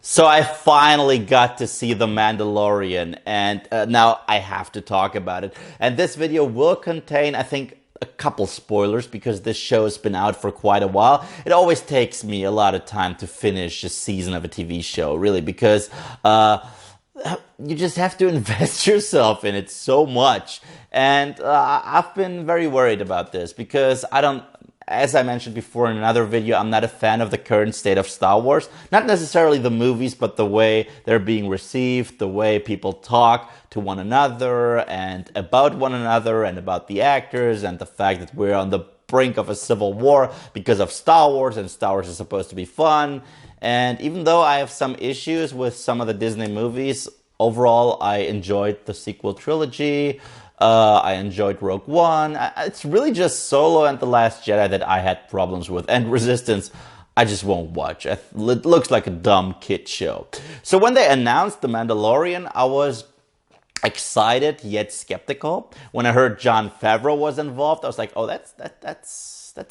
So I finally got to see The Mandalorian, and now I have to talk about it. And this video will contain, I think, a couple spoilers because this show has been out for quite a while. It always takes me a lot of time to finish a season of a TV show, really, because you just have to invest yourself in it so much. And I've been very worried about this because I don't. As I mentioned before in another video, I'm not a fan of the current state of Star Wars. Not necessarily the movies, but the way they're being received, the way people talk to one another and about one another and about the actors, and the fact that we're on the brink of a civil war because of Star Wars, and Star Wars is supposed to be fun. And even though I have some issues with some of the Disney movies, overall I enjoyed the sequel trilogy. I enjoyed Rogue One. It's really just Solo and The Last Jedi that I had problems with. And Resistance, I just won't watch. It looks like a dumb kid show. So when they announced The Mandalorian, I was excited yet skeptical. When I heard Jon Favreau was involved, I was like, oh, that's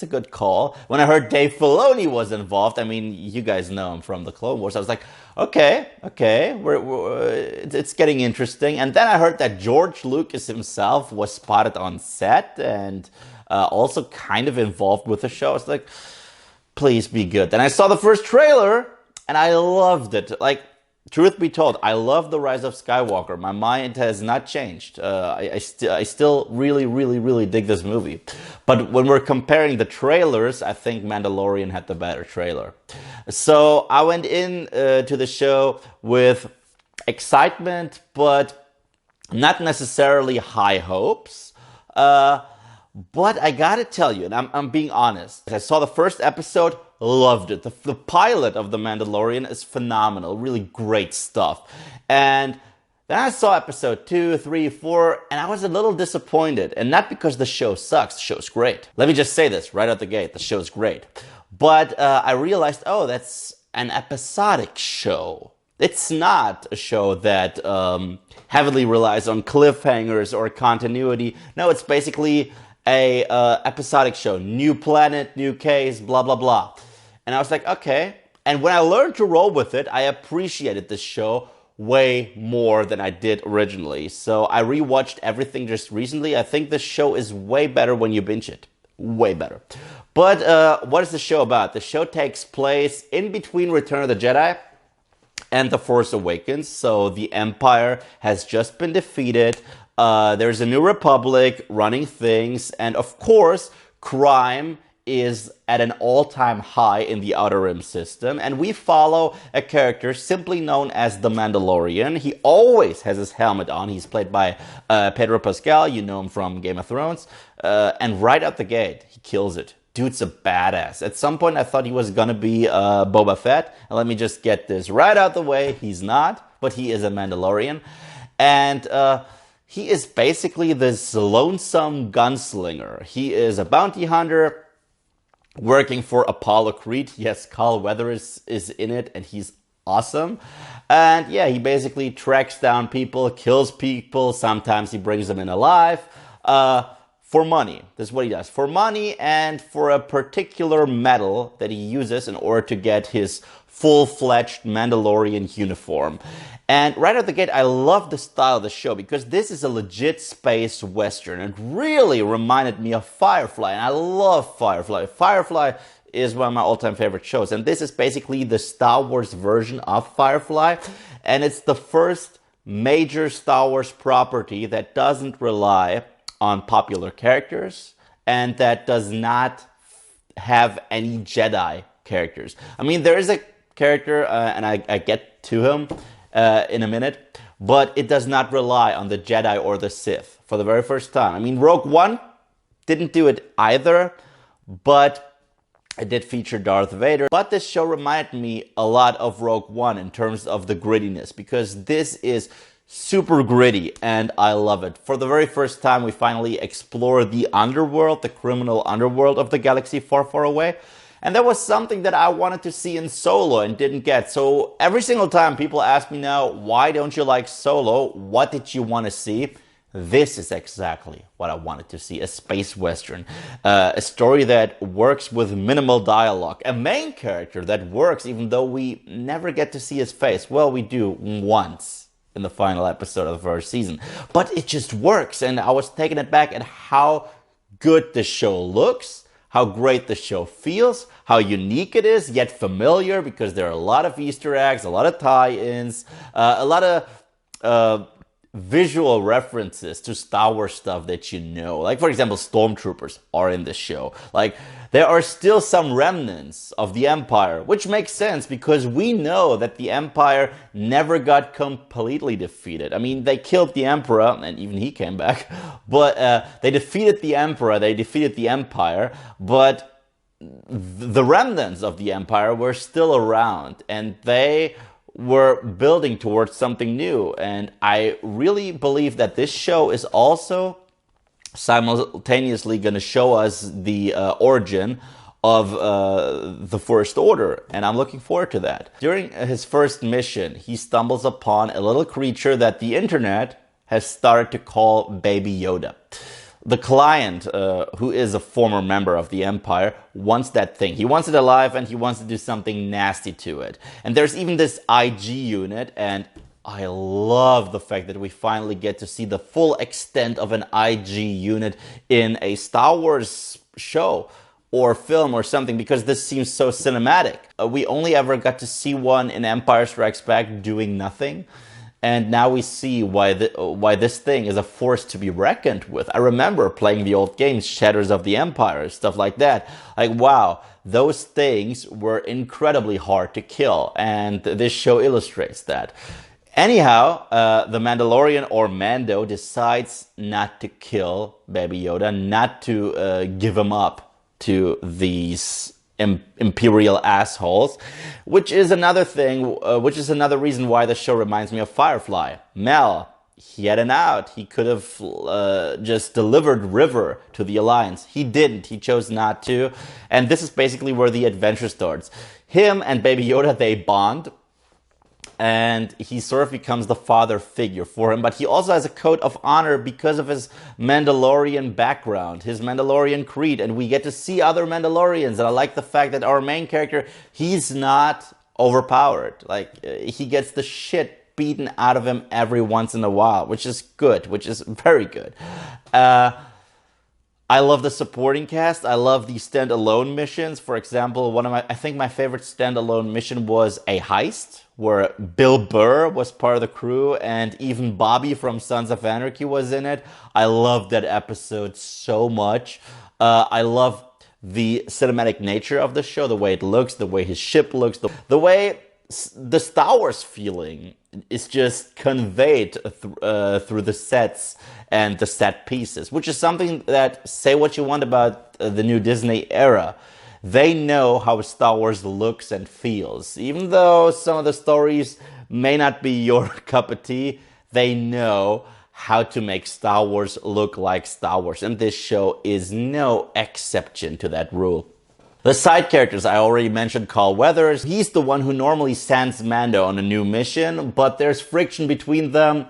a good call. When I heard Dave Filoni was involved, I mean, you guys know him from the Clone Wars. I was like, okay, it's getting interesting. And then I heard that George Lucas himself was spotted on set and also kind of involved with the show. I was like, please be good. Then I saw the first trailer and I loved it. Like, truth be told, I love The Rise of Skywalker. My mind has not changed. I still really dig this movie. But when we're comparing the trailers, I think Mandalorian had the better trailer. So I went in to the show with excitement, but not necessarily high hopes. But I gotta tell you, and I'm being honest, I saw the first episode, loved it. The pilot of The Mandalorian is phenomenal, really great stuff. And then I saw episode 2, 3, 4, and I was a little disappointed. And not because the show sucks, the show's great. Let me just say this right out the gate, the show's great. But I realized, oh, that's an episodic show. It's not a show that heavily relies on cliffhangers or continuity. No, it's basically a episodic show. New planet, new case, blah, blah, blah. And I was like, okay. And when I learned to roll with it, I appreciated this show way more than I did originally. So I rewatched everything just recently. I think this show is way better when you binge it. Way better. But what is the show about? The show takes place in between Return of the Jedi and The Force Awakens. So the Empire has just been defeated. There's a new republic running things. And of course, crime is at an all-time high in the Outer Rim system. And we follow a character simply known as the Mandalorian. He always has his helmet on. He's played by Pedro Pascal. You know him from Game of Thrones. And right out the gate, he kills it. Dude's a badass. At some point, I thought he was gonna be Boba Fett. And let me just get this right out the way. He's not, but he is a Mandalorian. And he is basically this lonesome gunslinger. He is a bounty hunter working for Apollo Creed. Yes, Carl Weathers is in it, and he's awesome. And yeah, he basically tracks down people, kills people. Sometimes he brings them in alive. For money. This is what he does. For money and for a particular metal that he uses in order to get his full-fledged Mandalorian uniform. And right out the gate, I love the style of the show because this is a legit space western. It really reminded me of Firefly, and I love Firefly. Firefly is one of my all-time favorite shows, and this is basically the Star Wars version of Firefly, and it's the first major Star Wars property that doesn't rely on popular characters and that does not have any Jedi characters. I mean, there is a character, and I get to him in a minute, but it does not rely on the Jedi or the Sith for the very first time. I mean, Rogue One didn't do it either, but it did feature Darth Vader. But this show reminded me a lot of Rogue One in terms of the grittiness, because this is super gritty and I love it. For the very first time, we finally explore the underworld, the criminal underworld of the galaxy far, far away. And that was something that I wanted to see in Solo and didn't get. So every single time people ask me now, why don't you like Solo? What did you want to see? This is exactly what I wanted to see, a space western, a story that works with minimal dialogue, a main character that works even though we never get to see his face. Well, we do once in the final episode of the first season, but it just works, and I was taken aback at how good the show looks, how great the show feels, how unique it is, yet familiar, because there are a lot of Easter eggs, a lot of tie-ins, a lot of visual references to Star Wars stuff that you know. Like, for example, stormtroopers are in this show. Like, there are still some remnants of the Empire, which makes sense because we know that the Empire never got completely defeated. I mean, they killed the Emperor, and even he came back, but they defeated the Emperor, they defeated the Empire, but the remnants of the Empire were still around, and they were building towards something new. And I really believe that this show is also simultaneously going to show us the origin of the First Order, and I'm looking forward to that. During his first mission, he stumbles upon a little creature that the internet has started to call Baby Yoda. The client, who is a former member of the Empire, wants that thing. He wants it alive, and he wants to do something nasty to it. And there's even this IG unit, and I love the fact that we finally get to see the full extent of an IG unit in a Star Wars show or film or something, because this seems so cinematic. We only ever got to see one in Empire Strikes Back doing nothing. And now we see why this thing is a force to be reckoned with. I remember playing the old games, Shadows of the Empire, stuff like that. Like, wow, those things were incredibly hard to kill. And this show illustrates that. Anyhow, the Mandalorian, or Mando, decides not to kill Baby Yoda, not to give him up to these imperial assholes, which is another thing, which is another reason why the show reminds me of Firefly. Mel, he had an out. He could have just delivered River to the Alliance. He didn't. He chose not to. And this is basically where the adventure starts. Him and Baby Yoda, they bond, and he sort of becomes the father figure for him. But he also has a code of honor because of his Mandalorian background, his Mandalorian creed. And we get to see other Mandalorians. And I like the fact that our main character, he's not overpowered. Like, he gets the shit beaten out of him every once in a while, which is good, which is very good. I love the supporting cast. I love the standalone missions. For example, I think my favorite standalone mission was a heist where Bill Burr was part of the crew, and even Bobby from Sons of Anarchy was in it. I love that episode so much. I love the cinematic nature of the show, the way it looks, the way his ship looks, the way the Star Wars feeling is just conveyed through the sets and the set pieces, which is something that, say what you want about the new Disney era, they know how Star Wars looks and feels. Even though some of the stories may not be your cup of tea, they know how to make Star Wars look like Star Wars. And this show is no exception to that rule. The side characters, I already mentioned Carl Weathers. He's the one who normally sends Mando on a new mission, but there's friction between them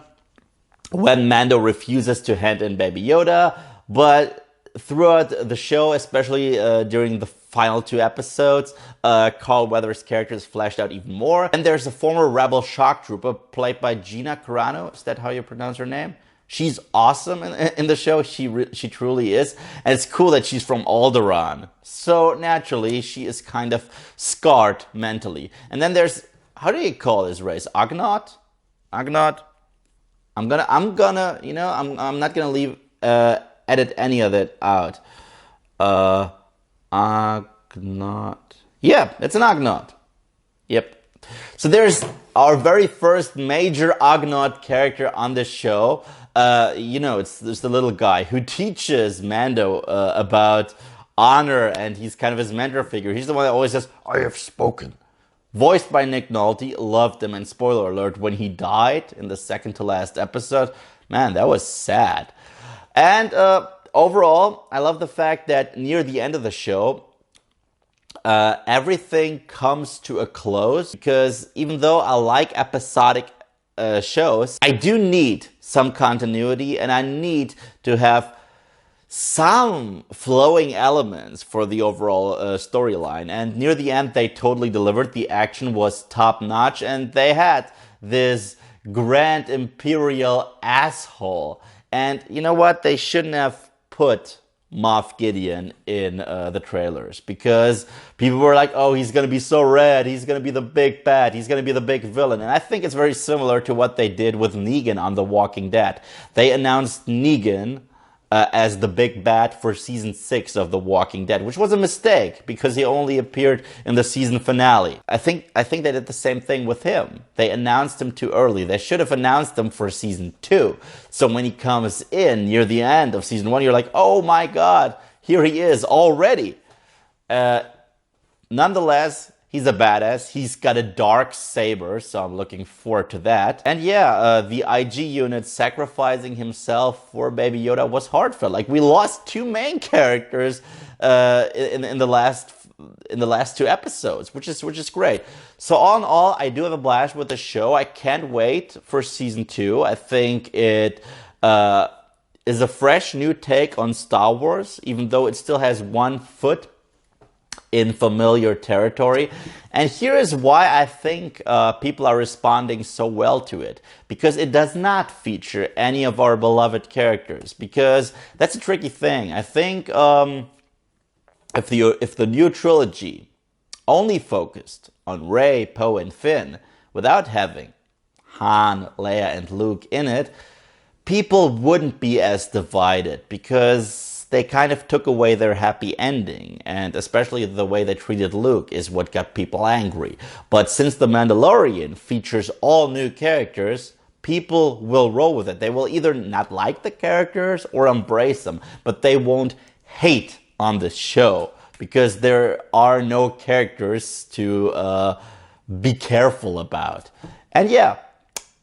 when Mando refuses to hand in Baby Yoda. But throughout the show, especially during the final 2 episodes, Carl Weathers' character is fleshed out even more. And there's a former rebel shock trooper played by Gina Carano. Is that how you pronounce her name? She's awesome in the show. She truly is. And it's cool that she's from Alderaan. So naturally, she is kind of scarred mentally. And then there's, how do you call this race? Ugnaught? Ugnaught? I'm gonna, you know, I'm not gonna leave, edit any of it out. Ugnaught. Yeah, it's an Ugnaught. Yep. So there's our very first major Ugnaught character on this show. You know, there's the little guy who teaches Mando about honor, and he's kind of his mentor figure. He's the one that always says, "I have spoken." Voiced by Nick Nolte. Loved him, and spoiler alert, when he died in the second to last episode, man, that was sad. And overall, I love the fact that near the end of the show, everything comes to a close, because even though I like episodic shows, I do need some continuity, and I need to have some flowing elements for the overall storyline. And near the end, they totally delivered. The action was top notch, and they had this grand imperial asshole. And you know what? They shouldn't have put Moff Gideon in the trailers, because people were like, oh, he's going to be so red, he's going to be the big bad, he's going to be the big villain. And I think it's very similar to what they did with Negan on The Walking Dead. They announced Negan as the big bad for season 6 of The Walking Dead, which was a mistake because he only appeared in the season finale. I think they did the same thing with him. They announced him too early. They should have announced him for season 2. So when he comes in near the end of season 1, you're like, oh my god, here he is already. Nonetheless, he's a badass. He's got a dark saber, so I'm looking forward to that. And yeah, the IG unit sacrificing himself for Baby Yoda was heartfelt. Like, we lost 2 main characters in the last 2 episodes, which is great. So all in all, I do have a blast with the show. I can't wait for season 2. I think it is a fresh new take on Star Wars, even though it still has one foot in familiar territory. And here is why I think people are responding so well to it. Because it does not feature any of our beloved characters. Because that's a tricky thing. I think if the new trilogy only focused on Rey, Poe, and Finn, without having Han, Leia, and Luke in it, people wouldn't be as divided, because they kind of took away their happy ending, and especially the way they treated Luke is what got people angry. But since The Mandalorian features all new characters, people will roll with it. They will either not like the characters or embrace them, but they won't hate on the show, because there are no characters to be careful about. And yeah,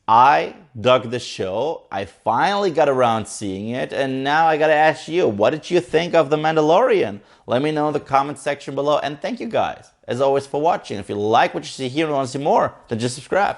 I dug the show. I finally got around seeing it, and now I gotta ask you, what did you think of The Mandalorian? Let me know in the comment section below, and thank you guys, as always, for watching. If you like what you see here and want to see more, then just subscribe.